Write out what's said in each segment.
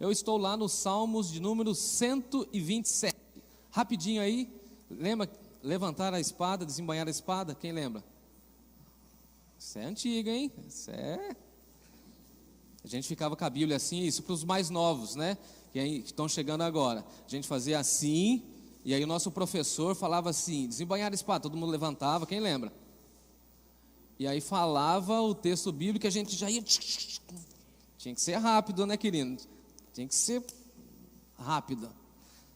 eu estou lá no Salmos de número 127. Rapidinho aí, lembra? Levantar a espada, desembainhar a espada, quem lembra? Isso é antigo, hein? Isso é... A gente ficava com a Bíblia assim, isso para os mais novos, né? Que estão chegando agora. A gente fazia assim, e aí o nosso professor falava assim, desembainhar a espada, todo mundo levantava, quem lembra? E aí falava o texto bíblico, a gente já ia... Tinha que ser rápido, né, querido? Tinha que ser rápido.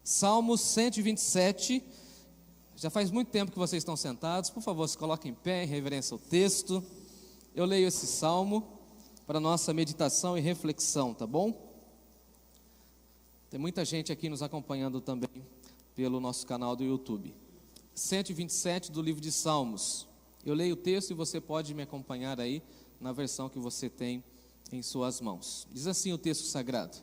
Salmos 127. Já faz muito tempo que vocês estão sentados. Por favor, se coloquem em pé, em reverência ao texto. Eu leio esse salmo para nossa meditação e reflexão, tá bom? Tem muita gente aqui nos acompanhando também pelo nosso canal do YouTube. 127 do livro de Salmos. Eu leio o texto e você pode me acompanhar aí na versão que você tem em suas mãos. Diz assim o texto sagrado: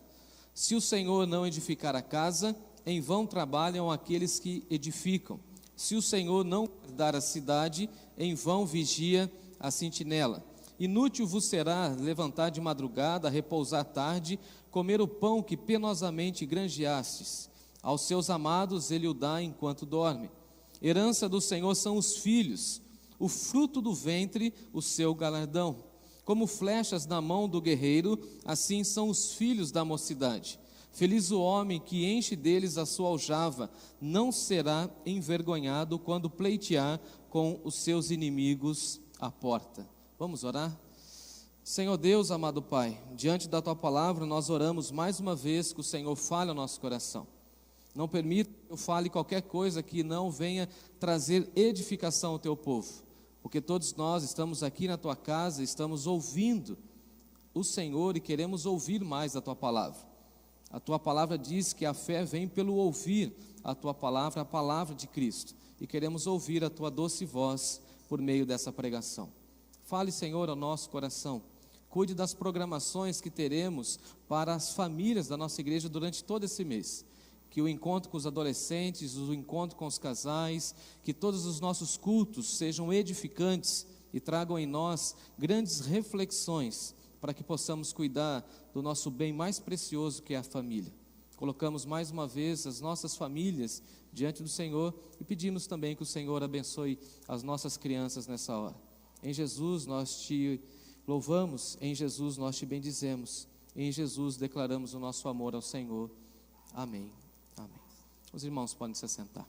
Se o Senhor não edificar a casa, em vão trabalham aqueles que edificam. Se o Senhor não guardar a cidade, em vão vigia a sentinela. Inútil vos será levantar de madrugada, repousar tarde, comer o pão que penosamente granjeastes. Aos seus amados ele o dá enquanto dorme. Herança do Senhor são os filhos, o fruto do ventre, o seu galardão. Como flechas na mão do guerreiro, assim são os filhos da mocidade. Feliz o homem que enche deles a sua aljava, não será envergonhado quando pleitear com os seus inimigos à porta. Vamos orar? Senhor Deus, amado Pai, diante da Tua palavra nós oramos mais uma vez que o Senhor fale ao nosso coração. Não permita que eu fale qualquer coisa que não venha trazer edificação ao Teu povo, porque todos nós estamos aqui na Tua casa, estamos ouvindo o Senhor e queremos ouvir mais da Tua palavra. A Tua palavra diz que a fé vem pelo ouvir a Tua palavra, a palavra de Cristo. E queremos ouvir a Tua doce voz por meio dessa pregação. Fale, Senhor, ao nosso coração. Cuide das programações que teremos para as famílias da nossa igreja durante todo esse mês. Que o encontro com os adolescentes, o encontro com os casais, que todos os nossos cultos sejam edificantes e tragam em nós grandes reflexões para que possamos cuidar do nosso bem mais precioso, que é a família. Colocamos mais uma vez as nossas famílias diante do Senhor e pedimos também que o Senhor abençoe as nossas crianças nessa hora. Em Jesus nós Te louvamos, em Jesus nós Te bendizemos, em Jesus declaramos o nosso amor ao Senhor. Amém. Amém. Os irmãos podem se assentar.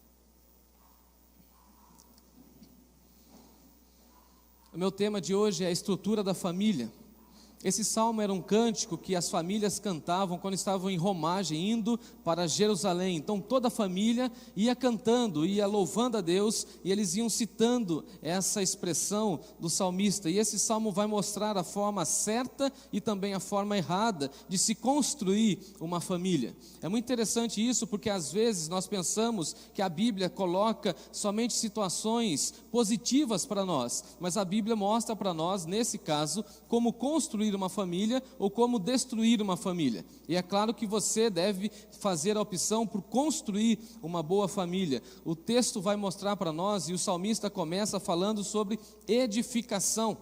O meu tema de hoje é a estrutura da família. Esse salmo era um cântico que as famílias cantavam quando estavam em romagem, indo para Jerusalém. Então toda a família ia cantando, ia louvando a Deus, e eles iam citando essa expressão do salmista. E esse salmo vai mostrar a forma certa e também a forma errada de se construir uma família. É muito interessante isso, porque às vezes nós pensamos que a Bíblia coloca somente situações positivas para nós, mas a Bíblia mostra para nós, nesse caso, como construir uma família ou como destruir uma família. E é claro que você deve fazer a opção por construir uma boa família. O texto vai mostrar para nós, e o salmista começa falando sobre edificação.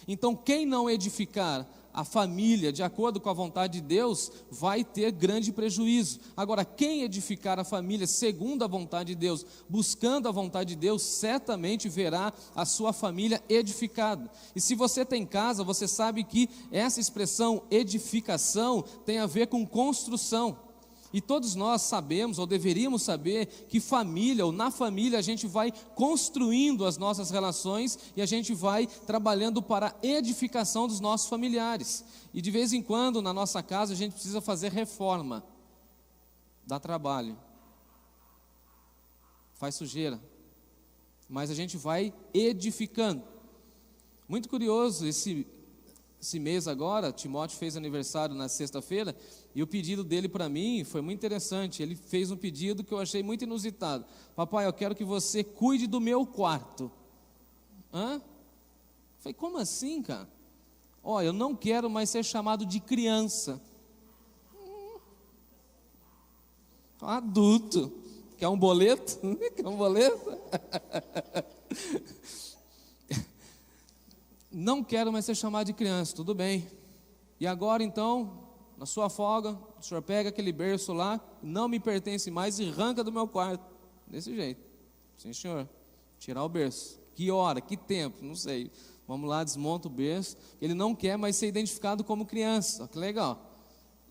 Então, quem não edificar a família de acordo com a vontade de Deus vai ter grande prejuízo. Agora, quem edificar a família segundo a vontade de Deus, buscando a vontade de Deus, certamente verá a sua família edificada. E se você tem casa, você sabe que essa expressão edificação tem a ver com construção. E todos nós sabemos, ou deveríamos saber, que família, ou na família, a gente vai construindo as nossas relações e a gente vai trabalhando para a edificação dos nossos familiares. E de vez em quando, na nossa casa, a gente precisa fazer reforma. Dá trabalho. Faz sujeira. Mas a gente vai edificando. Muito curioso, esse mês agora, Timóteo fez aniversário na sexta-feira, e o pedido dele para mim foi muito interessante. Ele fez um pedido que eu achei muito inusitado. Papai, eu quero que você cuide do meu quarto. Hã? Eu falei, como assim, cara? Ó, eu não quero mais ser chamado de criança. Adulto. Quer um boleto? Quer um boleto? Não quero mais ser chamado de criança, tudo bem. E agora então, na sua folga, o senhor pega aquele berço lá, não me pertence mais e arranca do meu quarto. Desse jeito. Sim, senhor. Tirar o berço. Que hora, que tempo, não sei. Vamos lá, desmonta o berço. Ele não quer mais ser identificado como criança. Olha que legal.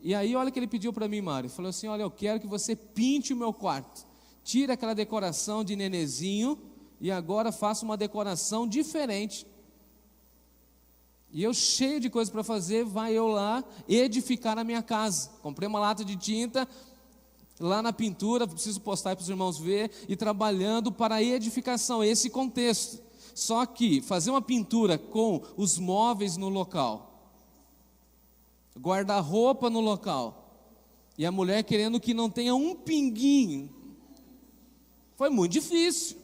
E aí, olha o que ele pediu para mim, Mário. Ele falou assim, olha, eu quero que você pinte o meu quarto. Tira aquela decoração de nenezinho e agora faça uma decoração diferente. E eu cheio de coisas para fazer, vai eu lá edificar a minha casa. Comprei uma lata de tinta lá na pintura, preciso postar aí para os irmãos ver, e trabalhando para a edificação, esse contexto. Só que fazer uma pintura com os móveis no local, guarda-roupa no local, e a mulher querendo que não tenha um pinguinho, foi muito difícil.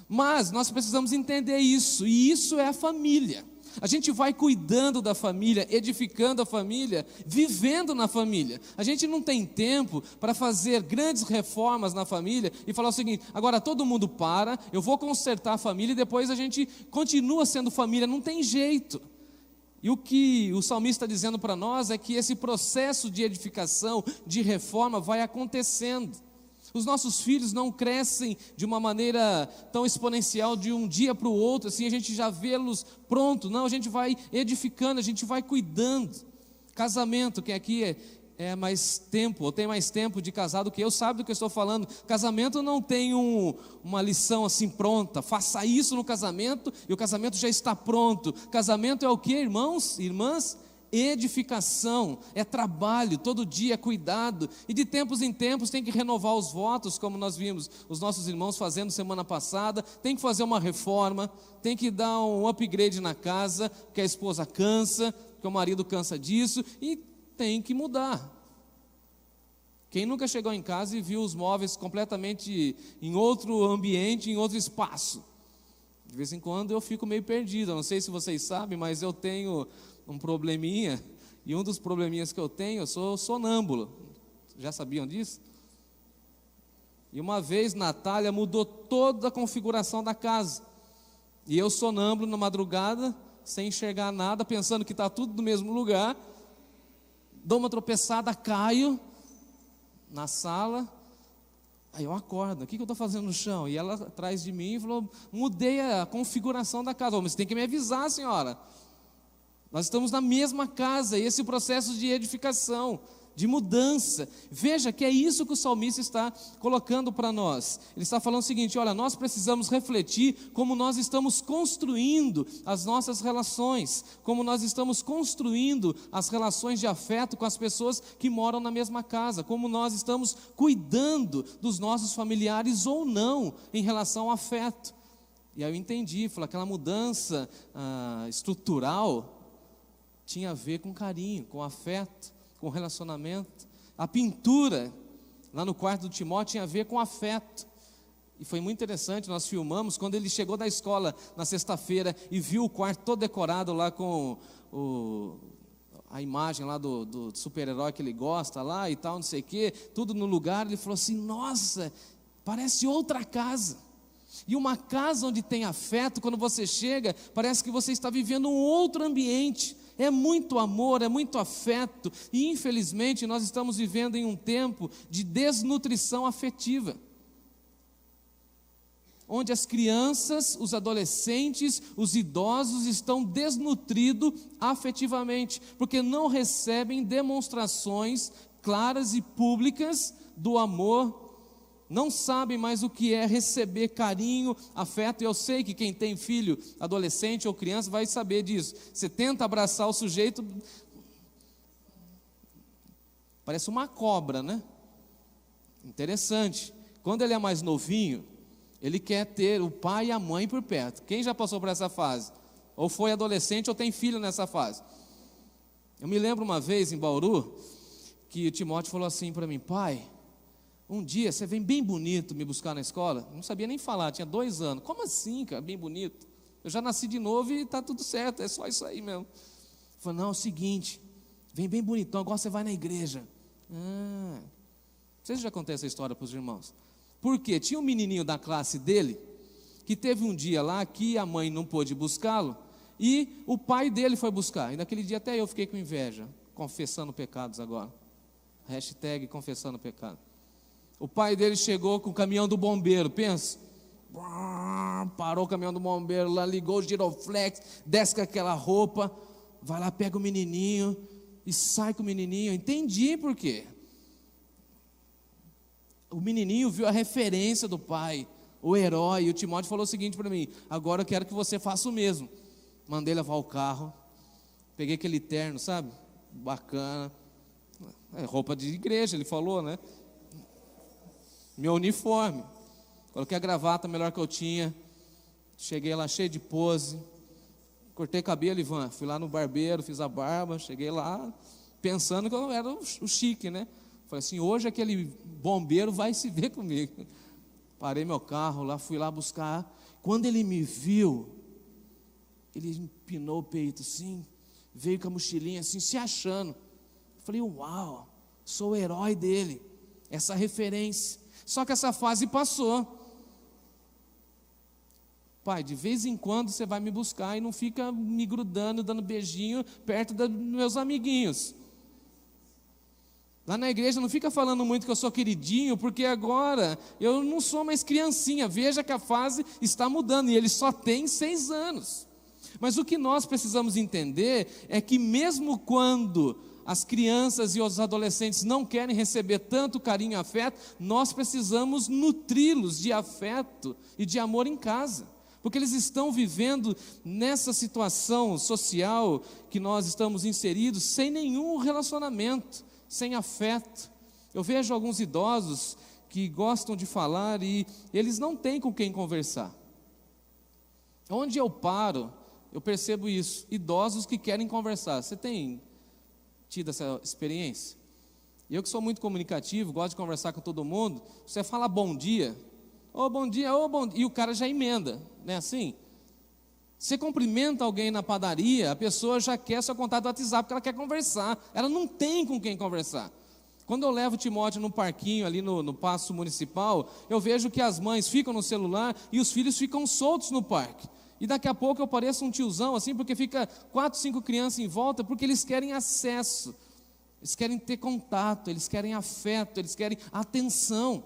Mas nós precisamos entender isso, e isso é a família. A gente vai cuidando da família, edificando a família, vivendo na família. A gente não tem tempo para fazer grandes reformas na família e falar o seguinte, agora todo mundo para, eu vou consertar a família e depois a gente continua sendo família, não tem jeito. E o que o salmista está dizendo para nós é que esse processo de edificação, de reforma vai acontecendo. Os nossos filhos não crescem de uma maneira tão exponencial de um dia para o outro, assim a gente já vê-los pronto. Não, a gente vai edificando, a gente vai cuidando. Casamento, quem aqui é mais tempo, ou tem mais tempo de casado que eu, sabe do que eu estou falando. Casamento não tem uma lição assim pronta, faça isso no casamento e o casamento já está pronto. Casamento é o que, irmãos, irmãs? Edificação, é trabalho, todo dia é cuidado, e de tempos em tempos tem que renovar os votos, como nós vimos os nossos irmãos fazendo semana passada, tem que fazer uma reforma, tem que dar um upgrade na casa, que a esposa cansa, que o marido cansa disso, e tem que mudar. Quem nunca chegou em casa e viu os móveis completamente em outro ambiente, em outro espaço? De vez em quando eu fico meio perdido, eu não sei se vocês sabem, mas eu tenho um probleminha, e um dos probleminhas que eu tenho, eu sou sonâmbulo. Já sabiam disso? E uma vez Natália mudou toda a configuração da casa, e eu sonâmbulo na madrugada, sem enxergar nada, pensando que está tudo no mesmo lugar, dou uma tropeçada, caio na sala, aí eu acordo, o que eu estou fazendo no chão? E ela atrás de mim falou, mudei a configuração da casa. Mas você tem que me avisar, senhora. Nós estamos na mesma casa, e esse processo de edificação, de mudança. Veja que é isso que o salmista está colocando para nós. Ele está falando o seguinte, olha, nós precisamos refletir como nós estamos construindo as nossas relações, como nós estamos construindo as relações de afeto com as pessoas que moram na mesma casa, como nós estamos cuidando dos nossos familiares ou não em relação ao afeto. E aí eu entendi, falei, aquela mudança estrutural tinha a ver com carinho, com afeto, com relacionamento. A pintura lá no quarto do Timóteo tinha a ver com afeto. E foi muito interessante, nós filmamos, quando ele chegou da escola na sexta-feira e viu o quarto todo decorado lá com a imagem lá do super-herói que ele gosta lá e tal, não sei o quê, tudo no lugar, ele falou assim, nossa, parece outra casa. E uma casa onde tem afeto, quando você chega, parece que você está vivendo um outro ambiente. É muito amor, é muito afeto, e infelizmente nós estamos vivendo em um tempo de desnutrição afetiva, onde as crianças, os adolescentes, os idosos estão desnutridos afetivamente, porque não recebem demonstrações claras e públicas do amor, não sabem mais o que é receber carinho, afeto. E eu sei que quem tem filho, adolescente ou criança vai saber disso. Você tenta abraçar o sujeito, parece uma cobra, né? Interessante. Quando ele é mais novinho, ele quer ter o pai e a mãe por perto. Quem já passou por essa fase? Ou foi adolescente ou tem filho nessa fase? Eu me lembro uma vez em Bauru, que o Timóteo falou assim para mim, pai, um dia você vem bem bonito me buscar na escola. Não sabia nem falar, tinha 2 anos. Como assim, cara, bem bonito? Eu já nasci de novo e está tudo certo, é só isso aí mesmo. Ele falou, não, é o seguinte, vem bem bonitão, agora você vai na igreja. Não sei se já contei essa história para os irmãos. Por quê? Tinha um menininho da classe dele, que teve um dia lá que a mãe não pôde buscá-lo, e o pai dele foi buscar. E naquele dia até eu fiquei com inveja. confessando pecados agora. Hashtag confessando pecado. O pai dele chegou com o caminhão do bombeiro, pensa. Parou o caminhão do bombeiro lá, ligou o giroflex, desce com aquela roupa, vai lá, pega o menininho e sai com o menininho. Entendi por quê. O menininho viu a referência do pai, o herói, e o Timóteo falou o seguinte para mim: agora eu quero que você faça o mesmo. Mandei levar o carro, peguei aquele terno, sabe, bacana, roupa de igreja, ele falou, né, meu uniforme, coloquei a gravata melhor que eu tinha, cheguei lá cheio de pose, cortei cabelo, Ivan, fui lá no barbeiro, fiz a barba, cheguei lá, pensando que eu era o chique, né, falei assim, hoje aquele bombeiro vai se ver comigo. Parei meu carro lá, fui lá buscar. Quando ele me viu, ele empinou o peito assim, veio com a mochilinha assim, se achando. Falei, uau, sou o herói dele, essa referência. Só que essa fase passou. Pai, de vez em quando você vai me buscar e não fica me grudando, dando beijinho perto dos meus amiguinhos. Lá na igreja não fica falando muito que eu sou queridinho, porque agora eu não sou mais criancinha. Veja que a fase está mudando e ele só tem 6 anos. Mas o que nós precisamos entender é que mesmo quando as crianças e os adolescentes não querem receber tanto carinho e afeto, nós precisamos nutri-los de afeto e de amor em casa. Porque eles estão vivendo nessa situação social que nós estamos inseridos sem nenhum relacionamento, sem afeto. Eu vejo alguns idosos que gostam de falar e eles não têm com quem conversar. Onde eu paro, eu percebo isso, idosos que querem conversar. Você tem tido essa experiência? Eu que sou muito comunicativo, gosto de conversar com todo mundo, você fala bom dia, ô bom dia, ô bom dia, e o cara já emenda, não é assim? Você cumprimenta alguém na padaria, a pessoa já quer seu contato do WhatsApp, porque ela quer conversar, ela não tem com quem conversar. Quando eu levo o Timóteo no parquinho, ali no Paço Municipal, eu vejo que as mães ficam no celular e os filhos ficam soltos no parque. E daqui a pouco eu pareço um tiozão, assim, porque fica 4, 5 crianças em volta, porque eles querem acesso, eles querem ter contato, eles querem afeto, eles querem atenção.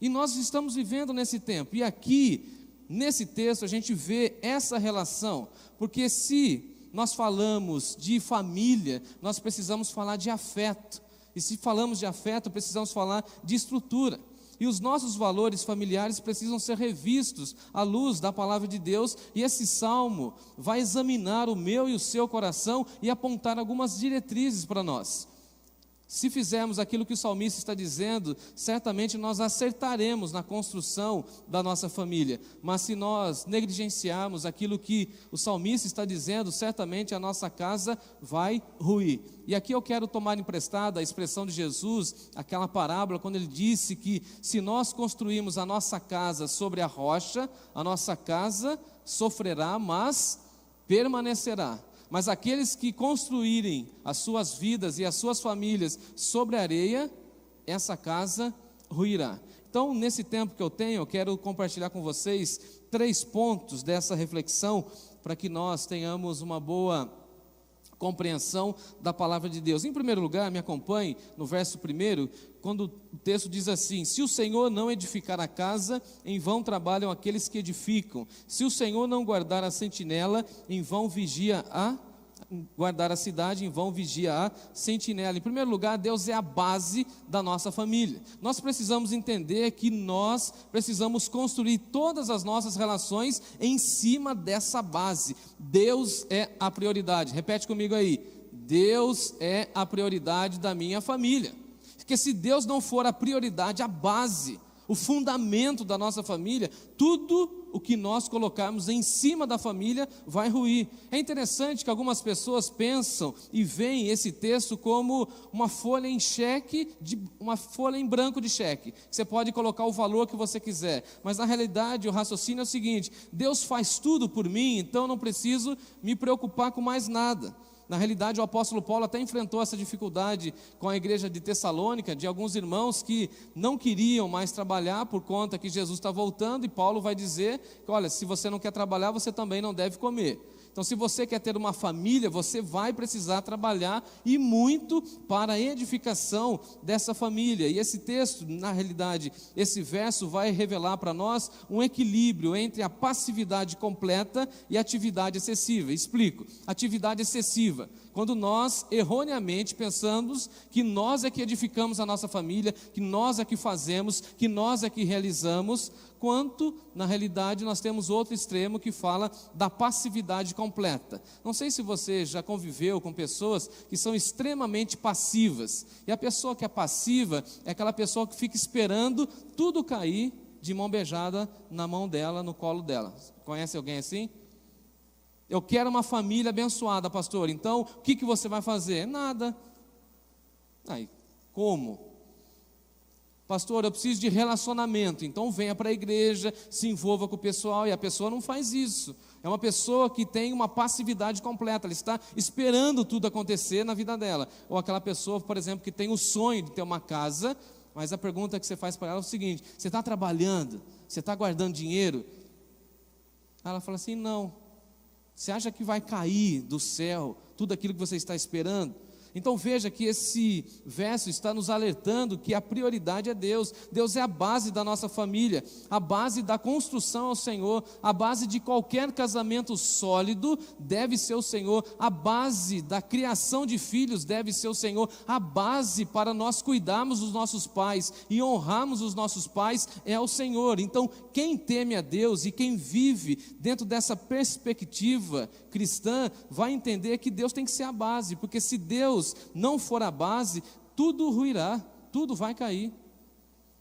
E nós estamos vivendo nesse tempo, e aqui, nesse texto, a gente vê essa relação, porque se nós falamos de família, nós precisamos falar de afeto, e se falamos de afeto, precisamos falar de estrutura, e os nossos valores familiares precisam ser revistos à luz da palavra de Deus, e esse salmo vai examinar o meu e o seu coração e apontar algumas diretrizes para nós. Se fizermos aquilo que o salmista está dizendo, certamente nós acertaremos na construção da nossa família. Mas se nós negligenciarmos aquilo que o salmista está dizendo, certamente a nossa casa vai ruir. E aqui eu quero tomar emprestada a expressão de Jesus, aquela parábola, quando ele disse que se nós construirmos a nossa casa sobre a rocha, a nossa casa sofrerá, mas permanecerá. Mas aqueles que construírem as suas vidas e as suas famílias sobre a areia, essa casa ruirá. Então, nesse tempo que eu tenho, eu quero compartilhar com vocês 3 pontos dessa reflexão, para que nós tenhamos uma boa compreensão da palavra de Deus. Em primeiro lugar, me acompanhe no verso 1, quando o texto diz assim: se o Senhor não edificar a casa, em vão trabalham aqueles que edificam. Se o Senhor não guardar a sentinela, em vão vigia guardar a cidade, em vão vigia a sentinela. Em primeiro lugar, Deus é a base da nossa família. Nós precisamos entender que nós precisamos construir todas as nossas relações em cima dessa base. Deus é a prioridade. Repete comigo aí: Deus é a prioridade da minha família. Porque se Deus não for a prioridade, a base, o fundamento da nossa família, tudo o que nós colocarmos em cima da família vai ruir. É interessante que algumas pessoas pensam e veem esse texto como uma folha em cheque, uma folha em branco de cheque. Você pode colocar o valor que você quiser, mas na realidade o raciocínio é o seguinte: Deus faz tudo por mim, então eu não preciso me preocupar com mais nada. Na realidade, o apóstolo Paulo até enfrentou essa dificuldade com a igreja de Tessalônica, de alguns irmãos que não queriam mais trabalhar por conta que Jesus está voltando, e Paulo vai dizer que, olha, se você não quer trabalhar, você também não deve comer. Então, se você quer ter uma família, você vai precisar trabalhar e muito para a edificação dessa família. E esse texto, na realidade, esse verso vai revelar para nós um equilíbrio entre a passividade completa e a atividade excessiva. Explico. Atividade excessiva, quando nós erroneamente pensamos que nós é que edificamos a nossa família, que nós é que fazemos, que nós é que realizamos, quanto, na realidade, nós temos outro extremo que fala da passividade completa. Não sei se você já conviveu com pessoas que são extremamente passivas, e a pessoa que é passiva é aquela pessoa que fica esperando tudo cair de mão beijada na mão dela, no colo dela. Conhece alguém assim? Eu quero uma família abençoada, pastor, então o que você vai fazer? Nada. Aí, como? Pastor, eu preciso de relacionamento, então venha para a igreja, se envolva com o pessoal, e a pessoa não faz isso. É uma pessoa que tem uma passividade completa, ela está esperando tudo acontecer na vida dela. Ou aquela pessoa, por exemplo, que tem o sonho de ter uma casa, mas a pergunta que você faz para ela é o seguinte: você está trabalhando? Você está guardando dinheiro? Ela fala assim: não. Você acha que vai cair do céu tudo aquilo que você está esperando? Então veja que esse verso está nos alertando que a prioridade é Deus. Deus é a base da nossa família, a base da construção ao Senhor, a base de qualquer casamento sólido deve ser o Senhor, a base da criação de filhos deve ser o Senhor, a base para nós cuidarmos dos nossos pais e honrarmos os nossos pais é o Senhor. Então quem teme a Deus e quem vive dentro dessa perspectiva cristã vai entender que Deus tem que ser a base, porque se Deus não for a base, tudo ruirá, tudo vai cair.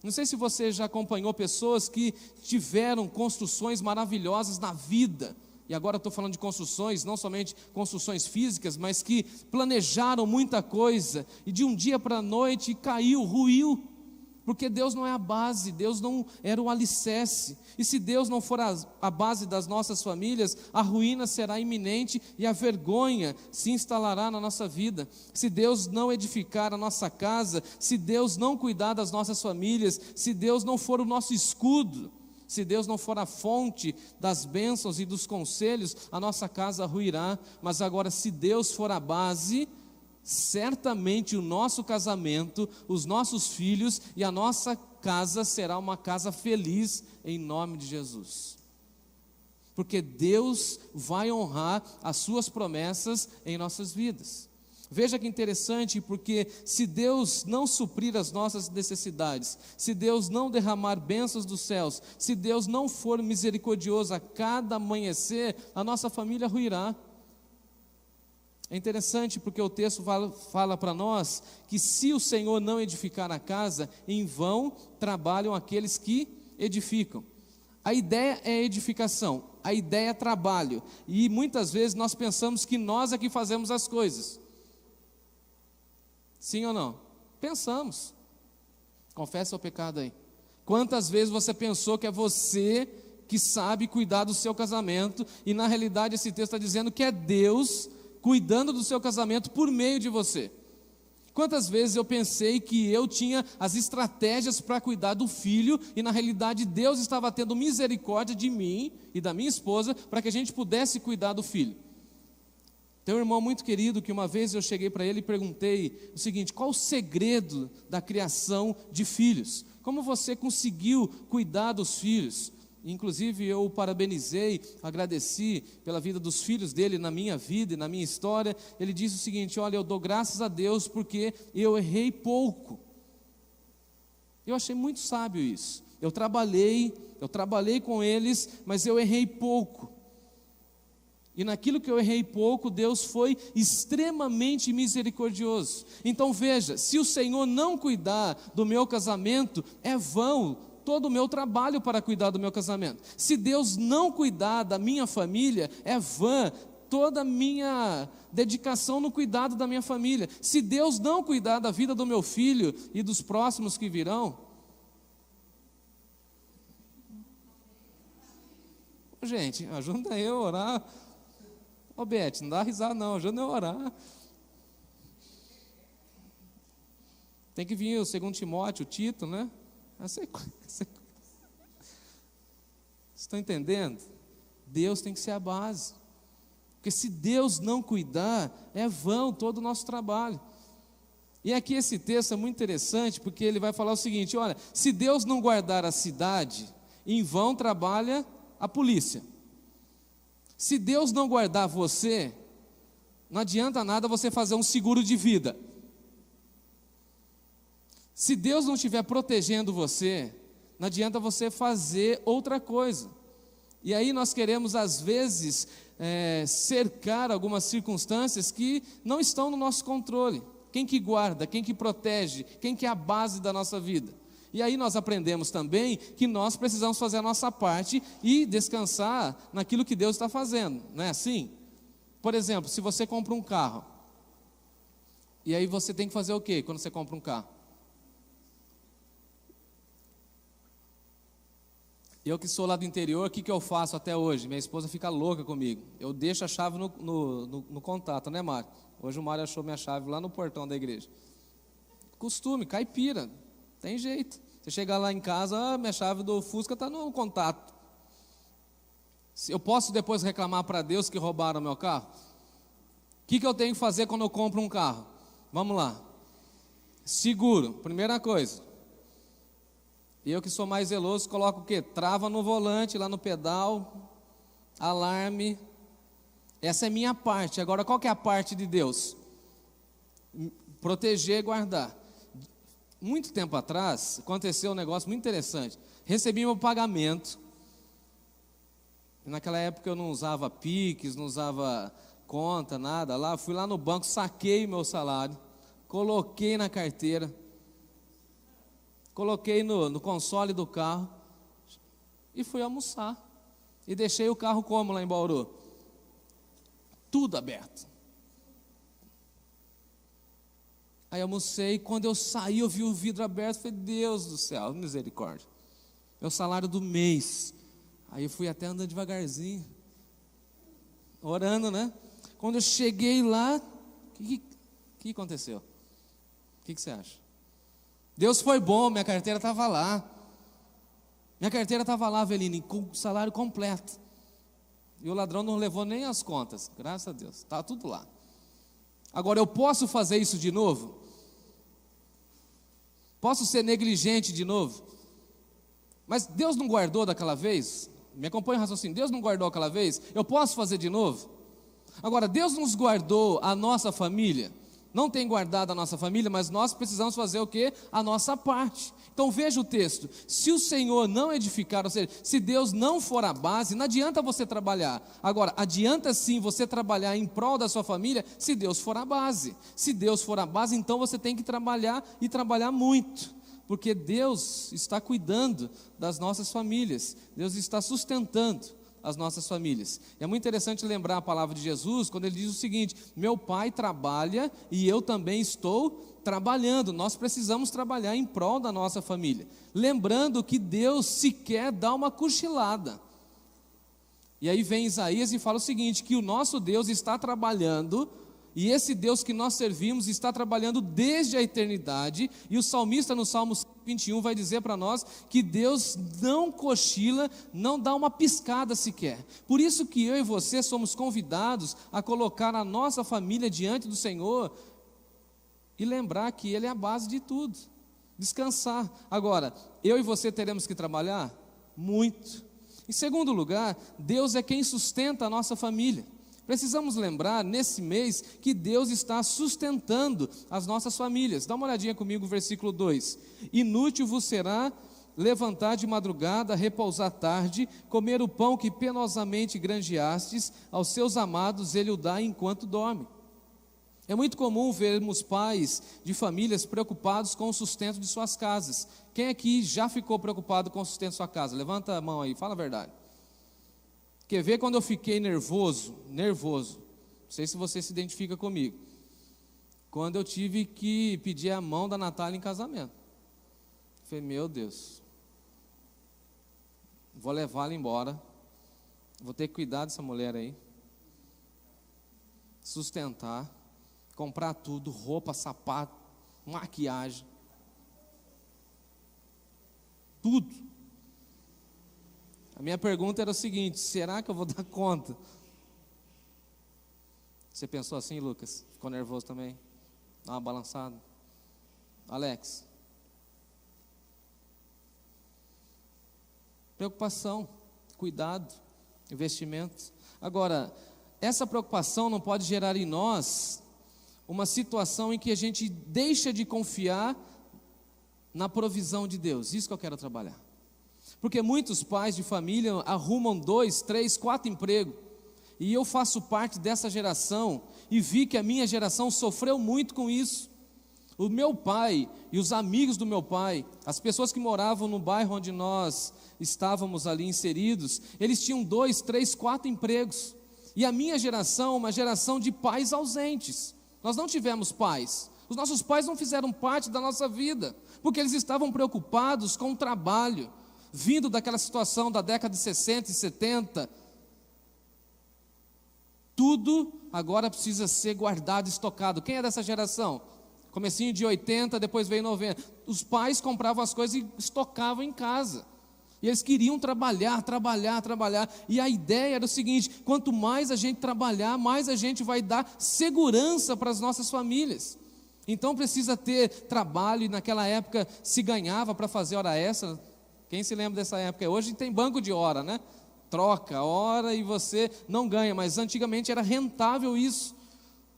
Não sei se você já acompanhou pessoas que tiveram construções maravilhosas na vida, e agora estou falando de construções, não somente construções físicas, mas que planejaram muita coisa, e de um dia para a noite caiu, ruiu, porque Deus não é a base, Deus não era o alicerce, e se Deus não for a base das nossas famílias, a ruína será iminente e a vergonha se instalará na nossa vida. Se Deus não edificar a nossa casa, se Deus não cuidar das nossas famílias, se Deus não for o nosso escudo, se Deus não for a fonte das bênçãos e dos conselhos, a nossa casa ruirá. Mas agora, se Deus for a base, certamente o nosso casamento, os nossos filhos e a nossa casa será uma casa feliz em nome de Jesus. Porque Deus vai honrar as suas promessas em nossas vidas. Veja que interessante, porque se Deus não suprir as nossas necessidades, se Deus não derramar bênçãos dos céus, se Deus não for misericordioso a cada amanhecer, a nossa família ruirá. É interessante porque o texto fala para nós que se o Senhor não edificar a casa, em vão trabalham aqueles que edificam. A ideia é edificação, a ideia é trabalho, e muitas vezes nós pensamos que nós é que fazemos as coisas. Sim ou não? Pensamos. Confessa o pecado aí. Quantas vezes você pensou que é você que sabe cuidar do seu casamento, e na realidade esse texto está dizendo que é Deus cuidando do seu casamento por meio de você. Quantas vezes eu pensei que eu tinha as estratégias para cuidar do filho, e na realidade Deus estava tendo misericórdia de mim e da minha esposa, para que a gente pudesse cuidar do filho. Tem um irmão muito querido que uma vez eu cheguei para ele e perguntei o seguinte: qual o segredo da criação de filhos? Como você conseguiu cuidar dos filhos? Inclusive eu o parabenizei, agradeci pela vida dos filhos dele na minha vida e na minha história. Ele disse o seguinte: olha, eu dou graças a Deus porque eu errei pouco. Eu achei muito sábio isso. Eu trabalhei com eles, mas eu errei pouco. E naquilo que eu errei pouco, Deus foi extremamente misericordioso. Então veja, se o Senhor não cuidar do meu casamento, é vão todo o meu trabalho para cuidar do meu casamento. Se Deus não cuidar da minha família, é vã toda a minha dedicação no cuidado da minha família. Se Deus não cuidar da vida do meu filho e dos próximos que virão, gente, ajuda eu a orar. Ô Bete, não dá risada não, ajuda eu a orar. Tem que vir o 2 Timóteo, o Tito, né? Vocês estão entendendo? Deus tem que ser a base. Porque se Deus não cuidar, é vão todo o nosso trabalho. E aqui esse texto é muito interessante, porque ele vai falar o seguinte: olha, se Deus não guardar a cidade, em vão trabalha a polícia. Se Deus não guardar você, não adianta nada você fazer um seguro de vida. Se Deus não estiver protegendo você, não adianta você fazer outra coisa. E aí nós queremos, às vezes, cercar algumas circunstâncias que não estão no nosso controle. Quem que guarda, quem que protege, quem que é a base da nossa vida? E aí nós aprendemos também que nós precisamos fazer a nossa parte e descansar naquilo que Deus está fazendo, não é assim? Por exemplo, se você compra um carro, e aí você tem que fazer o quê quando você compra um carro? Eu que sou lá do interior, o que eu faço até hoje? Minha esposa fica louca comigo. Eu deixo a chave no contato, né, Mário? Hoje o Mário achou minha chave lá no portão da igreja. Costume, caipira, tem jeito. Você chegar lá em casa, minha chave do Fusca está no contato. Eu posso depois reclamar para Deus que roubaram meu carro? O que eu tenho que fazer quando eu compro um carro? Vamos lá. Seguro, primeira coisa. Eu que sou mais zeloso, coloco o quê? Trava no volante, lá no pedal, alarme. Essa é minha parte. Agora, qual que é a parte de Deus? Proteger e guardar. Muito tempo atrás, aconteceu um negócio muito interessante. Recebi meu pagamento. Naquela época eu não usava Pix, não usava conta, nada. Fui lá no banco, saquei meu salário, coloquei na carteira, coloquei no console do carro e fui almoçar. E deixei o carro como lá em Bauru? Tudo aberto. Aí almocei, quando eu saí, eu vi o vidro aberto, falei, Deus do céu, misericórdia. Meu salário do mês. Aí eu fui até andando devagarzinho, orando, né? Quando eu cheguei lá, o que aconteceu? O que você acha? Deus foi bom, minha carteira estava lá. Minha carteira estava lá, Aveline, com o salário completo. E o ladrão não levou nem as contas, graças a Deus, estava tudo lá. Agora, eu posso fazer isso de novo? Posso ser negligente de novo? Mas Deus não guardou daquela vez? Me acompanha o raciocínio, Deus não guardou aquela vez? Eu posso fazer de novo? Agora, Deus nos guardou a nossa família? Não tem guardado a nossa família, mas nós precisamos fazer o quê? A nossa parte. Então veja o texto, se o Senhor não edificar, ou seja, se Deus não for a base, não adianta você trabalhar. Agora, adianta sim você trabalhar em prol da sua família, se Deus for a base. Se Deus for a base, então você tem que trabalhar e trabalhar muito, porque Deus está cuidando das nossas famílias, Deus está sustentando as nossas famílias. E é muito interessante lembrar a palavra de Jesus, quando ele diz o seguinte: meu pai trabalha e eu também estou trabalhando. Nós precisamos trabalhar em prol da nossa família, lembrando que Deus sequer dá uma cochilada. E aí vem Isaías e fala o seguinte, que o nosso Deus está trabalhando, e esse Deus que nós servimos está trabalhando desde a eternidade, e o salmista no Salmo 21 vai dizer para nós que Deus não cochila, não dá uma piscada sequer. Por isso que eu e você somos convidados a colocar a nossa família diante do Senhor e lembrar que Ele é a base de tudo, descansar. Agora, eu e você teremos que trabalhar muito. Em segundo lugar, Deus é quem sustenta a nossa família. Precisamos lembrar nesse mês que Deus está sustentando as nossas famílias. Dá uma olhadinha comigo no versículo 2. Inútil vos será levantar de madrugada, repousar tarde, comer o pão que penosamente granjeastes, aos seus amados ele o dá enquanto dorme. É muito comum vermos pais de famílias preocupados com o sustento de suas casas. Quem aqui já ficou preocupado com o sustento de sua casa? Levanta a mão aí, fala a verdade. Quer ver quando eu fiquei nervoso? Não sei se você se identifica comigo. Quando eu tive que pedir a mão da Natália em casamento. Falei, meu Deus, vou levá-la embora, vou ter que cuidar dessa mulher aí, sustentar, comprar tudo, roupa, sapato, maquiagem, tudo. A minha pergunta era o seguinte: será que eu vou dar conta? Você pensou assim, Lucas? Ficou nervoso também? Dá uma balançada? Alex? Preocupação, cuidado, investimentos. Agora, essa preocupação não pode gerar em nós uma situação em que a gente deixa de confiar na provisão de Deus. Isso que eu quero trabalhar. Porque muitos pais de família arrumam 2, 3, 4 empregos. E eu faço parte dessa geração e vi que a minha geração sofreu muito com isso. O meu pai e os amigos do meu pai, as pessoas que moravam no bairro onde nós estávamos ali inseridos, eles tinham 2, 3, 4 empregos. E a minha geração, uma geração de pais ausentes. Nós não tivemos pais. Os nossos pais não fizeram parte da nossa vida, porque eles estavam preocupados com o trabalho, vindo daquela situação da década de 60 e 70. Tudo agora precisa ser guardado, estocado. Quem é dessa geração? Comecinho de 80, depois veio 90. Os pais compravam as coisas e estocavam em casa. E eles queriam trabalhar. E a ideia era o seguinte: quanto mais a gente trabalhar, mais a gente vai dar segurança para as nossas famílias. Então precisa ter trabalho, e naquela época se ganhava para fazer hora extra. Quem se lembra dessa época? Hoje tem banco de hora, né? Troca hora e você não ganha, mas antigamente era rentável isso.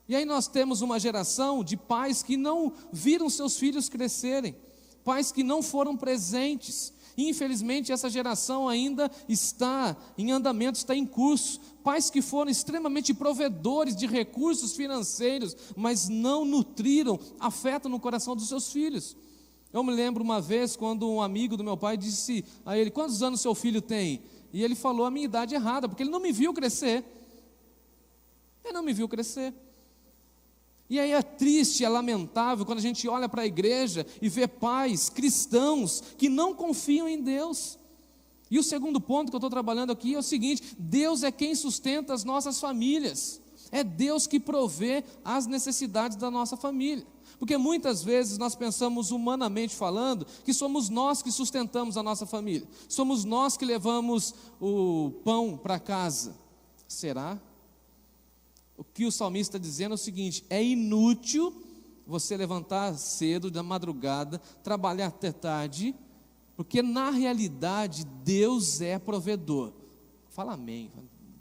E aí nós temos uma geração de pais que não viram seus filhos crescerem, pais que não foram presentes. Infelizmente essa geração ainda está em andamento, está em curso. Pais que foram extremamente provedores de recursos financeiros, mas não nutriram afeto no coração dos seus filhos. Eu me lembro uma vez quando um amigo do meu pai disse a ele: quantos anos seu filho tem? E ele falou a minha idade errada, porque ele não me viu crescer. Ele não me viu crescer. E aí é triste, é lamentável quando a gente olha para a igreja e vê pais cristãos que não confiam em Deus. E o segundo ponto que eu estou trabalhando aqui é o seguinte: Deus é quem sustenta as nossas famílias. É Deus que provê as necessidades da nossa família. Porque muitas vezes nós pensamos, humanamente falando, que somos nós que sustentamos a nossa família. Somos nós que levamos o pão para casa. Será? O que o salmista está dizendo é o seguinte: é inútil você levantar cedo, da madrugada, trabalhar até tarde, porque na realidade Deus é provedor. Fala amém,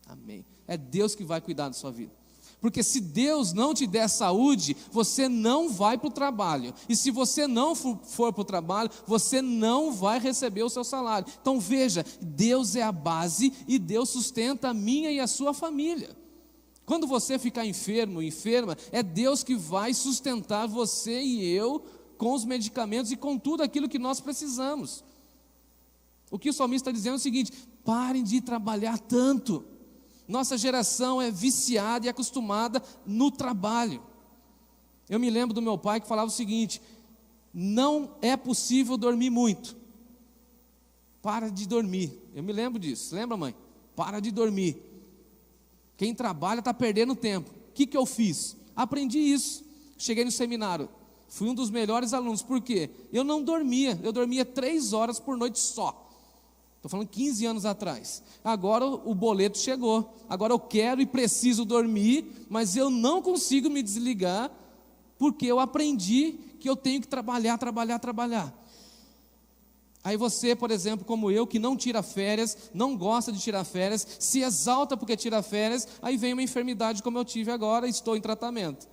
amém. É Deus que vai cuidar da sua vida. Porque se Deus não te der saúde, você não vai para o trabalho. E se você não for para o trabalho, você não vai receber o seu salário. Então veja, Deus é a base e Deus sustenta a minha e a sua família. Quando você ficar enfermo, enferma, é Deus que vai sustentar você e eu com os medicamentos e com tudo aquilo que nós precisamos. O que o salmista está dizendo é o seguinte: parem de trabalhar tanto. Nossa geração é viciada e acostumada no trabalho. Eu me lembro do meu pai que falava o seguinte: não é possível dormir muito. Para de dormir. Eu me lembro disso. Lembra, mãe? Para de dormir. Quem trabalha está perdendo tempo. O que eu fiz? Aprendi isso. Cheguei no seminário. Fui um dos melhores alunos. Por quê? Eu não dormia. Eu dormia 3 horas por noite só. Estou falando 15 anos atrás. Agora o boleto chegou. Agora eu quero e preciso dormir, mas eu não consigo me desligar, porque eu aprendi que eu tenho que trabalhar. Aí você, por exemplo, como eu, que não tira férias, não gosta de tirar férias, se exalta porque tira férias, aí vem uma enfermidade como eu tive agora, estou em tratamento.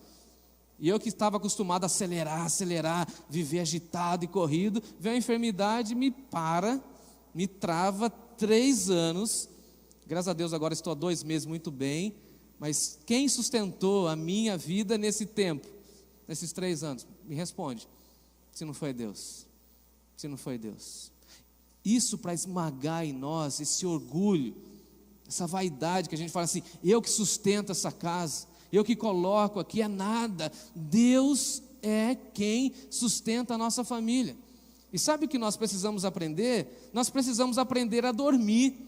E eu que estava acostumado a acelerar, viver agitado e corrido, vem a enfermidade, me trava 3 anos, graças a Deus agora estou há 2 meses muito bem, mas quem sustentou a minha vida nesse tempo, nesses 3 anos? Me responde, se não foi Deus, Isso para esmagar em nós esse orgulho, essa vaidade que a gente fala assim: eu que sustento essa casa, eu que coloco aqui, é nada. Deus é quem sustenta a nossa família. E sabe o que nós precisamos aprender? Nós precisamos aprender a dormir.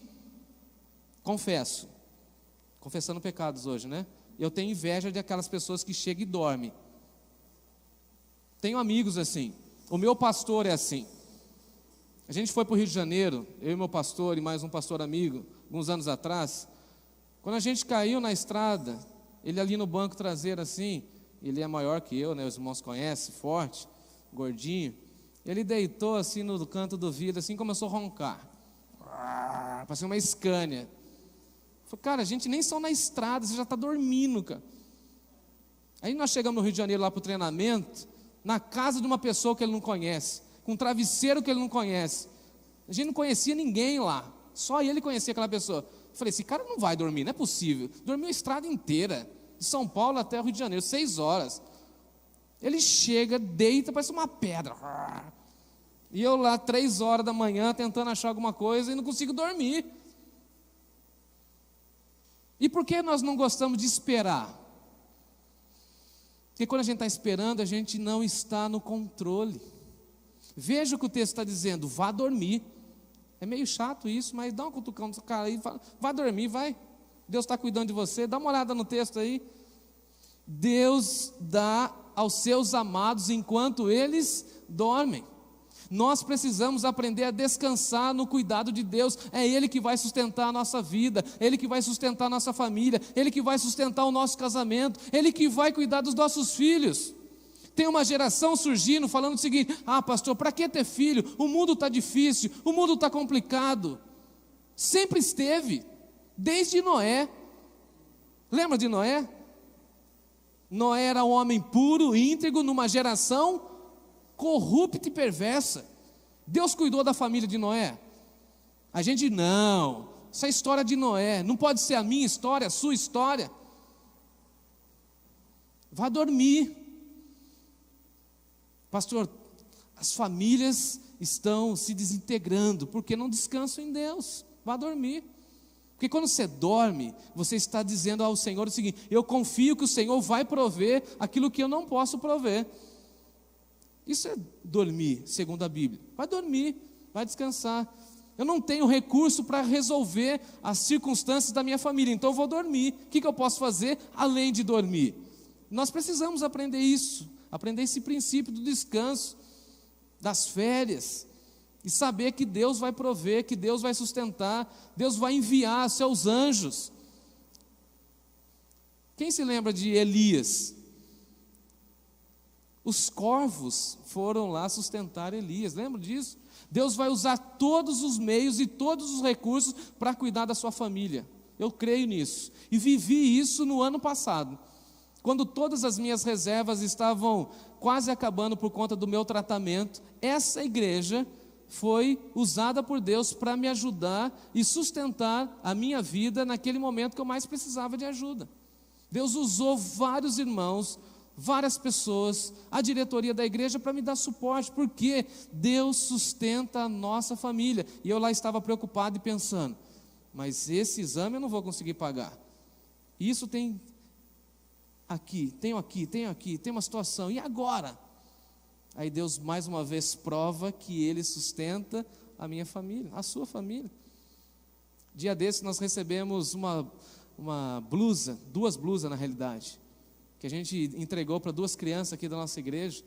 Confessando pecados hoje, né? Eu tenho inveja de aquelas pessoas que chegam e dormem. Tenho amigos assim. O meu pastor é assim. A gente foi para o Rio de Janeiro, eu e meu pastor e mais um pastor amigo, alguns anos atrás. Quando a gente caiu na estrada, ele ali no banco traseiro assim, ele é maior que eu, né? Os irmãos conhecem, forte, gordinho. Ele deitou assim no canto do vidro, assim, começou a roncar. Parecia uma Scania. Falei, cara, a gente nem só na estrada, você já está dormindo, cara. Aí nós chegamos no Rio de Janeiro lá para o treinamento, na casa de uma pessoa que ele não conhece, com um travesseiro que ele não conhece. A gente não conhecia ninguém lá, só ele conhecia aquela pessoa. Falei, esse cara não vai dormir, não é possível. Dormiu a estrada inteira, de São Paulo até o Rio de Janeiro, 6 horas. Ele chega, deita, parece uma pedra. E eu lá 3 horas da manhã tentando achar alguma coisa e não consigo dormir. E por que nós não gostamos de esperar? Porque quando a gente está esperando, a gente não está no controle. Veja o que o texto está dizendo, vá dormir. É meio chato isso, mas dá um cutucão no cara aí, vá dormir, vai. Deus está cuidando de você, dá uma olhada no texto aí. Deus dá aos seus amados enquanto eles dormem. Nós precisamos aprender a descansar no cuidado de Deus. É Ele que vai sustentar a nossa vida, Ele que vai sustentar a nossa família, Ele que vai sustentar o nosso casamento, Ele que vai cuidar dos nossos filhos. Tem uma geração surgindo falando o seguinte: ah, pastor, para que ter filho? O mundo está difícil, o mundo está complicado. Sempre esteve, desde Noé. Lembra de Noé? Noé era um homem puro, íntegro, numa geração corrupta e perversa. Deus cuidou da família de Noé? A gente não, essa é a história de Noé, não pode ser a minha história, a sua história. Vá dormir. Pastor, as famílias estão se desintegrando porque não descansam em Deus. Vá dormir. Porque quando você dorme, você está dizendo ao Senhor o seguinte: eu confio que o Senhor vai prover aquilo que eu não posso prover. Isso é dormir, segundo a Bíblia. Vai dormir, vai descansar. Eu não tenho recurso para resolver as circunstâncias da minha família, então eu vou dormir. O que eu posso fazer além de dormir? Nós precisamos aprender isso, aprender esse princípio do descanso, das férias, e saber que Deus vai prover, que Deus vai sustentar, Deus vai enviar seus anjos. Quem se lembra de Elias? Os corvos foram lá sustentar Elias, lembra disso? Deus vai usar todos os meios e todos os recursos para cuidar da sua família. Eu creio nisso, e vivi isso no ano passado, quando todas as minhas reservas estavam quase acabando por conta do meu tratamento. Essa igreja foi usada por Deus para me ajudar e sustentar a minha vida naquele momento que eu mais precisava de ajuda. Deus usou vários irmãos, várias pessoas, a diretoria da igreja para me dar suporte, porque Deus sustenta a nossa família. E eu lá estava preocupado e pensando, mas esse exame eu não vou conseguir pagar. Isso tem aqui, tem uma situação, e agora? Aí Deus mais uma vez prova que Ele sustenta a minha família, a sua família. Dia desse nós recebemos uma blusa, 2 blusas na realidade, que a gente entregou para 2 crianças aqui da nossa igreja.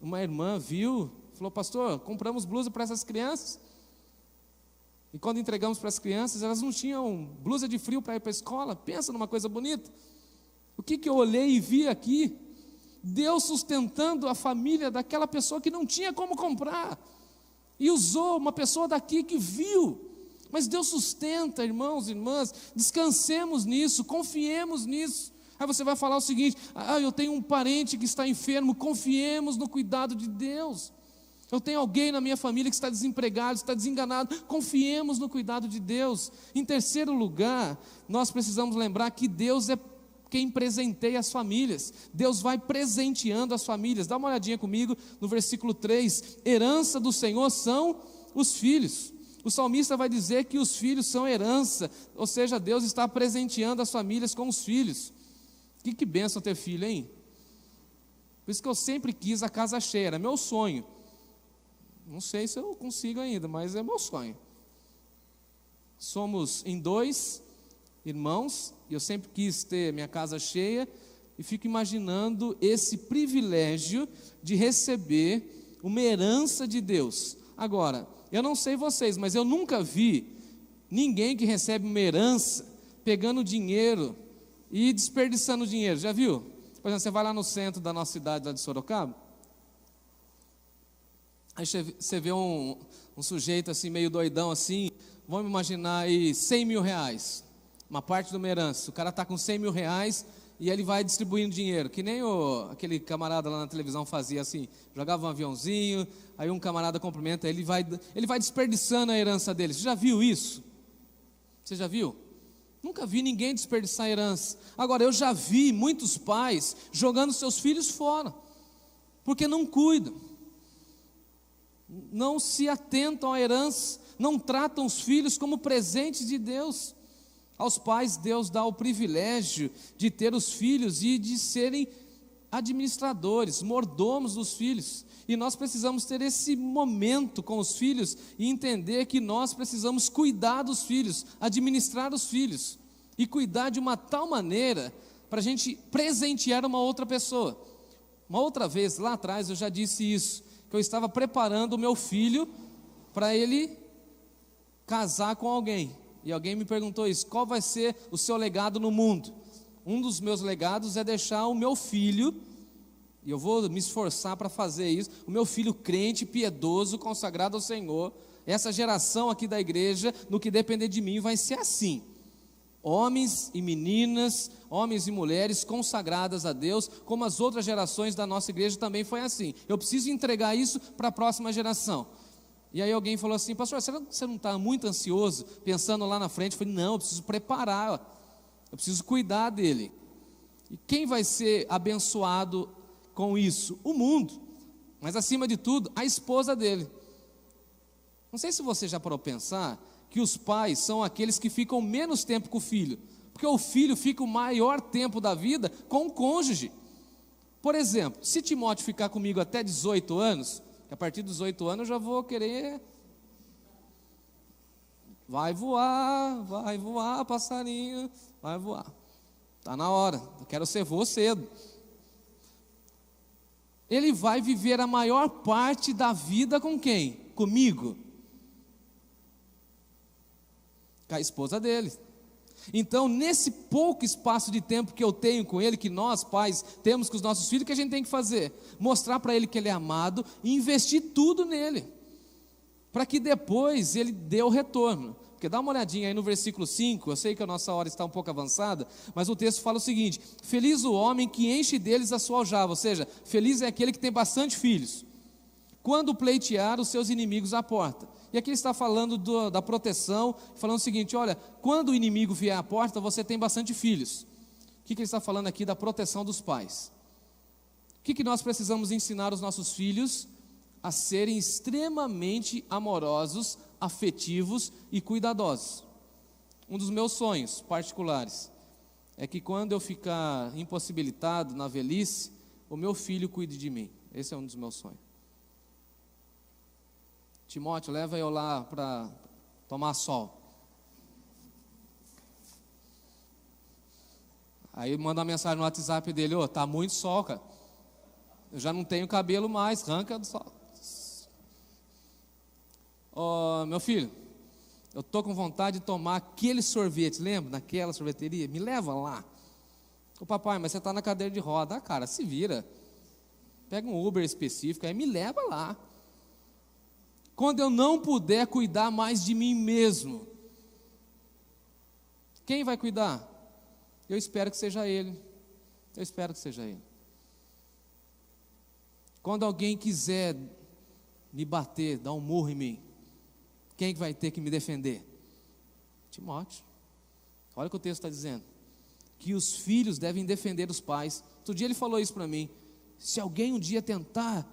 Uma irmã viu, falou: pastor, compramos blusa para essas crianças. E quando entregamos para as crianças, elas não tinham blusa de frio para ir para a escola. Pensa numa coisa bonita. O que eu olhei e vi aqui? Deus sustentando a família daquela pessoa que não tinha como comprar, e usou uma pessoa daqui que viu. Mas Deus sustenta, irmãos e irmãs, descansemos nisso, confiemos nisso. Aí você vai falar o seguinte: eu tenho um parente que está enfermo. Confiemos no cuidado de Deus. Eu tenho alguém na minha família que está desempregado, está desenganado. Confiemos no cuidado de Deus. Em terceiro lugar, nós precisamos lembrar que Deus é quem presenteia as famílias. Deus vai presenteando as famílias. Dá uma olhadinha comigo no versículo 3. Herança do Senhor são os filhos. O salmista vai dizer que os filhos são herança, ou seja, Deus está presenteando as famílias com os filhos. Que bênção ter filho, hein? Por isso que eu sempre quis a casa cheia, era meu sonho. Não sei se eu consigo ainda, mas é meu sonho. Somos em 2 irmãos, e eu sempre quis ter minha casa cheia, e fico imaginando esse privilégio de receber uma herança de Deus. Agora, eu não sei vocês, mas eu nunca vi ninguém que recebe uma herança pegando dinheiro e desperdiçando dinheiro. Já viu? Por exemplo, você vai lá no centro da nossa cidade, lá de Sorocaba, aí você vê um sujeito assim, meio doidão assim, vamos imaginar aí 100 mil reais, uma parte de uma herança. O cara está com 100 mil reais e ele vai distribuindo dinheiro, que nem aquele camarada lá na televisão fazia assim, jogava um aviãozinho, aí um camarada cumprimenta, ele vai desperdiçando a herança dele. Você já viu isso? Você já viu? Nunca vi ninguém desperdiçar herança. Agora, eu já vi muitos pais jogando seus filhos fora, porque não cuidam, não se atentam à herança, não tratam os filhos como presentes de Deus. Aos pais, Deus dá o privilégio de ter os filhos e de serem administradores, mordomos dos filhos. E nós precisamos ter esse momento com os filhos e entender que nós precisamos cuidar dos filhos, administrar os filhos e cuidar de uma tal maneira para a gente presentear uma outra pessoa. Uma outra vez, lá atrás, eu já disse isso, que eu estava preparando o meu filho para ele casar com alguém. E alguém me perguntou isso: qual vai ser o seu legado no mundo? Um dos meus legados é deixar o meu filho, e eu vou me esforçar para fazer isso, o meu filho crente, piedoso, consagrado ao Senhor. Essa geração aqui da igreja, no que depender de mim, vai ser assim: homens e meninas, homens e mulheres consagradas a Deus, como as outras gerações da nossa igreja também foi assim. Eu preciso entregar isso para a próxima geração. E aí alguém falou assim: pastor, você não está muito ansioso, pensando lá na frente? Eu falei: não, eu preciso preparar, eu preciso cuidar dele. E quem vai ser abençoado com isso? O mundo, mas acima de tudo, a esposa dele. Não sei se você já parou para pensar que os pais são aqueles que ficam menos tempo com o filho, porque o filho fica o maior tempo da vida com o cônjuge. Por exemplo, se Timóteo ficar comigo até 18 anos, a partir dos 18 anos eu já vou querer, vai voar, passarinho, vai voar, está na hora, eu quero ser vô cedo. Ele vai viver a maior parte da vida com quem? Comigo, com a esposa dele. Então, nesse pouco espaço de tempo que eu tenho com ele, que nós pais temos com os nossos filhos, o que a gente tem que fazer? Mostrar para ele que ele é amado e investir tudo nele, para que depois ele dê o retorno. Porque dá uma olhadinha aí no versículo 5, eu sei que a nossa hora está um pouco avançada, mas o texto fala o seguinte: feliz o homem que enche deles a sua aljava, ou seja, feliz é aquele que tem bastante filhos, quando pleitear os seus inimigos à porta. E aqui ele está falando da proteção, falando o seguinte: olha, quando o inimigo vier à porta, você tem bastante filhos. O que ele está falando aqui? Da proteção dos pais. O que nós precisamos ensinar os nossos filhos? A serem extremamente amorosos, afetivos e cuidadosos. Um dos meus sonhos particulares é que quando eu ficar impossibilitado na velhice, o meu filho cuide de mim. Esse é um dos meus sonhos. Timóteo, leva eu lá para tomar sol. Aí manda uma mensagem no WhatsApp dele: ô, tá muito sol, cara. Eu já não tenho cabelo mais, arranca do sol. Ô, meu filho, eu tô com vontade de tomar aquele sorvete, lembra? Naquela sorveteria, me leva lá. Ô papai, mas você está na cadeira de roda. Ah, cara, se vira. Pega um Uber específico, aí me leva lá. Quando eu não puder cuidar mais de mim mesmo, quem vai cuidar? Eu espero que seja ele. Eu espero que seja ele. Quando alguém quiser me bater, dar um murro em mim, quem vai ter que me defender? Timóteo. Olha o que o texto está dizendo: que os filhos devem defender os pais. Outro dia ele falou isso para mim: se alguém um dia tentar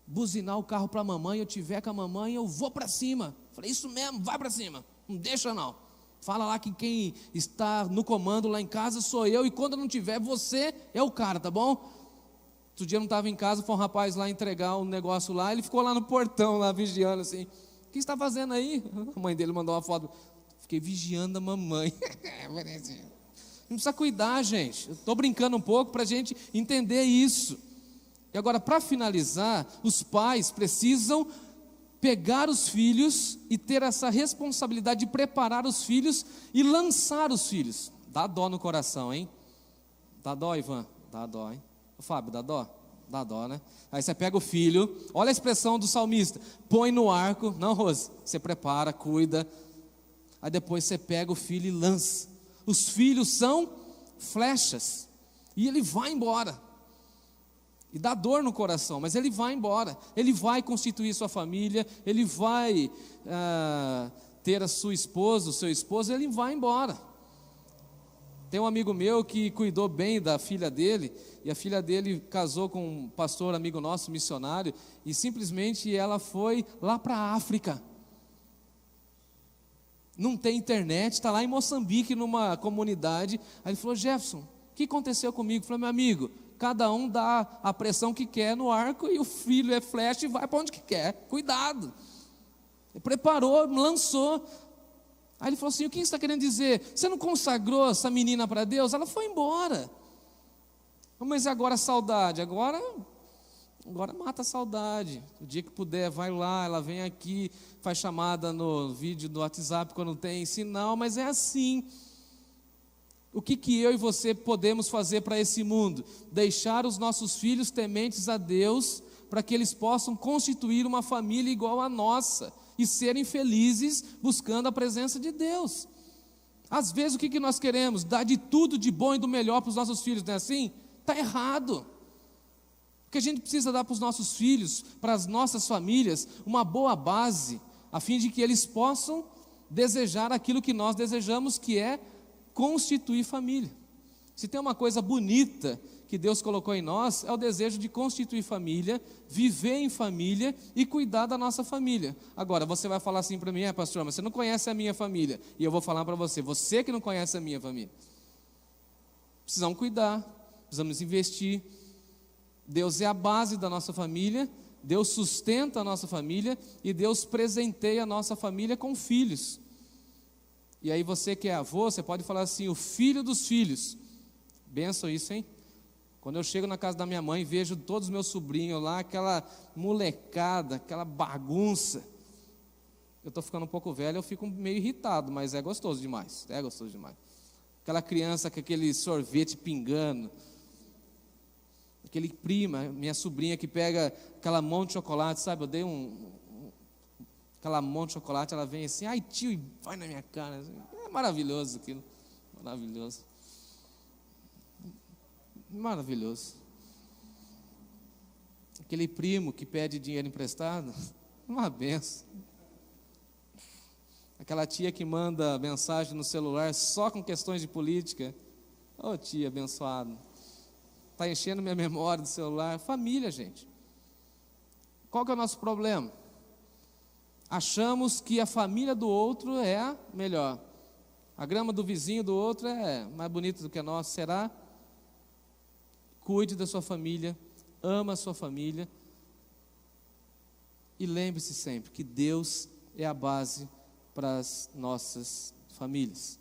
buzinar o carro para a mamãe, eu tiver com a mamãe, eu vou para cima. Falei: isso mesmo, vai para cima, não deixa não. Fala lá que quem está no comando lá em casa sou eu, e quando eu não tiver, você é o cara, tá bom? Outro dia eu não estava em casa, foi um rapaz lá entregar um negócio lá, ele ficou lá no portão, lá vigiando assim: o que está fazendo aí? A mãe dele mandou uma foto: fiquei vigiando a mamãe. Não precisa cuidar, gente. Eu estou brincando um pouco para a gente entender isso. E agora, para finalizar, os pais precisam pegar os filhos e ter essa responsabilidade de preparar os filhos e lançar os filhos. Dá dó no coração, hein? Dá dó, Ivan? Dá dó, hein? Ô, Fábio, dá dó? Dá dó, né? Aí você pega o filho, olha a expressão do salmista, põe no arco, não, Rose, você prepara, cuida, aí depois você pega o filho e lança. Os filhos são flechas, e ele vai embora, e dá dor no coração, mas ele vai embora, ele vai constituir sua família, ele vai ter a sua esposa, o seu esposo, ele vai embora. Tem um amigo meu que cuidou bem da filha dele, e a filha dele casou com um pastor amigo nosso, missionário, e simplesmente ela foi lá para a África. Não tem internet, está lá em Moçambique, numa comunidade. Aí ele falou: Jefferson, o que aconteceu comigo? Eu falei: meu amigo, cada um dá a pressão que quer no arco, e o filho é flecha e vai para onde que quer, cuidado. Ele preparou, lançou. Aí ele falou assim: o que você está querendo dizer? Você não consagrou essa menina para Deus? Ela foi embora. Mas agora a saudade? Agora mata a saudade. O dia que puder, vai lá, ela vem aqui, faz chamada no vídeo do WhatsApp quando tem sinal, mas é assim. O que eu e você podemos fazer para esse mundo? Deixar os nossos filhos tementes a Deus, para que eles possam constituir uma família igual à nossa, e serem felizes buscando a presença de Deus. Às vezes o que nós queremos? Dar de tudo de bom e do melhor para os nossos filhos, não é assim? Está errado. O que a gente precisa dar para os nossos filhos, para as nossas famílias, uma boa base, a fim de que eles possam desejar aquilo que nós desejamos, que é constituir família. Se tem uma coisa bonita que Deus colocou em nós, é o desejo de constituir família, viver em família e cuidar da nossa família. Agora, você vai falar assim para mim: pastor, mas você não conhece a minha família. E eu vou falar para você: você que não conhece a minha família. Precisamos cuidar, precisamos investir. Deus é a base da nossa família, Deus sustenta a nossa família, e Deus presenteia a nossa família com filhos. E aí você que é avô, você pode falar assim: o filho dos filhos. Benção isso, hein? Quando eu chego na casa da minha mãe, vejo todos os meus sobrinhos lá, aquela molecada, aquela bagunça. Eu estou ficando um pouco velho, eu fico meio irritado, mas é gostoso demais, Aquela criança com aquele sorvete pingando, aquele prima, minha sobrinha que pega aquela mão de chocolate, sabe? Eu dei aquela mão de chocolate, ela vem assim: ai tio, e vai na minha cara. É maravilhoso aquilo, maravilhoso. Maravilhoso. Aquele primo que pede dinheiro emprestado, uma benção. Aquela tia que manda mensagem no celular só com questões de política. Ô tia abençoado, está enchendo minha memória do celular. Família, gente. Qual que é o nosso problema? Achamos que a família do outro é a melhor. A grama do vizinho do outro é mais bonita do que a nossa. Será? Cuide da sua família, ama a sua família, e lembre-se sempre que Deus é a base para as nossas famílias.